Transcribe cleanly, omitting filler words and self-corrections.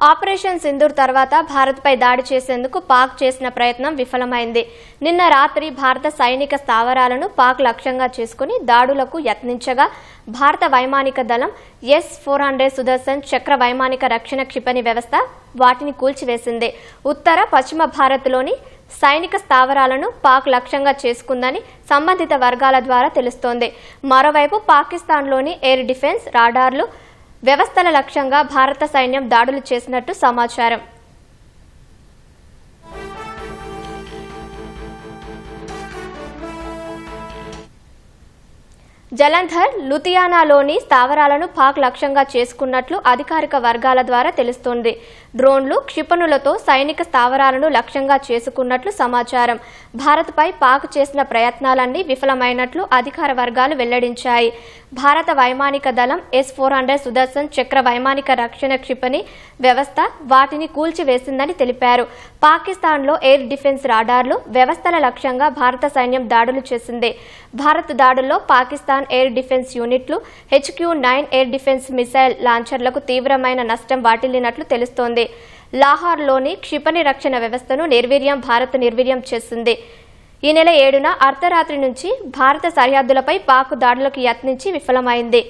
Operation Sindoor తర్వాత భారత్పై దాడి చేసేందుకు పాక్ చేసిన ప్రయత్నం విఫలమైంది. నిన్న రాత్రి భారత సైనిక స్థావరాలను పాక్ లక్ష్యంగా చేసుకుని దాడులకు యత్నించగా భారత వైమానిక దళం S-400 సుదర్శన్ చక్ర వైమానిక రక్షణ క్షిపణి వ్యవస్థ వాటిని కూల్చివేసింది. ఉత్తర పశ్చిమ భారత్లోని సైనిక స్థావరాలను పాక్ లక్ష్యంగా చేసుకుందని సంబంధిత వర్గాల ద్వారా తెలుస్తోంది. మరోవైపు పాకిస్తాన్లోని ఎయిర్ డిఫెన్స్ రాడార్లు వ్యవస్థల లక్ష్యంగా భారత సైన్యం దాడులు చేసినట్టు సమాచారం. జలంధర్, లుధియానాలోని స్థావరాలను పాక్ లక్ష్యంగా చేసుకున్నట్లు అధికారిక వర్గాల ద్వారా తెలుస్తోంది. డ్రోన్లు, క్షిపణులతో సైనిక స్థావరాలను లక్ష్యంగా చేసుకున్నట్లు సమాచారం. భారత్పై పాక్ చేసిన ప్రయత్నాలన్నీ విఫలమైనట్లు అధికార వర్గాలు వెల్లడించాయి. భారత వైమానిక దళం S-400 సుదర్శన్ చక్ర వైమానిక రక్షణ క్షిపణి వ్యవస్థ వాటిని కూల్చివేసిందని తెలిపారు. పాకిస్తాన్లో ఎయిర్ డిఫెన్స్ రాడార్లు వ్యవస్థల లక్ష్యంగా భారత సైన్యం దాడులు చేసింది. భారత్ దాడుల్లో పాకిస్తాన్ ఎయిర్ డిఫెన్స్ యూనిట్లు, HQ-9 ఎయిర్ డిఫెన్స్ మిసైల్ లాంచర్లకు తీవ్రమైన నష్టం వాటిల్లినట్లు తెలుస్తోంది. లాహోర్లోని క్షిపణి రక్షణ వ్యవస్థను భారత్ నిర్వీర్యం చేసింది. ఈ నెల 7న అర్ధరాత్రి నుంచి భారత సరిహద్దులపై పాక్ దాడులకు యత్నించి విఫలమైంది.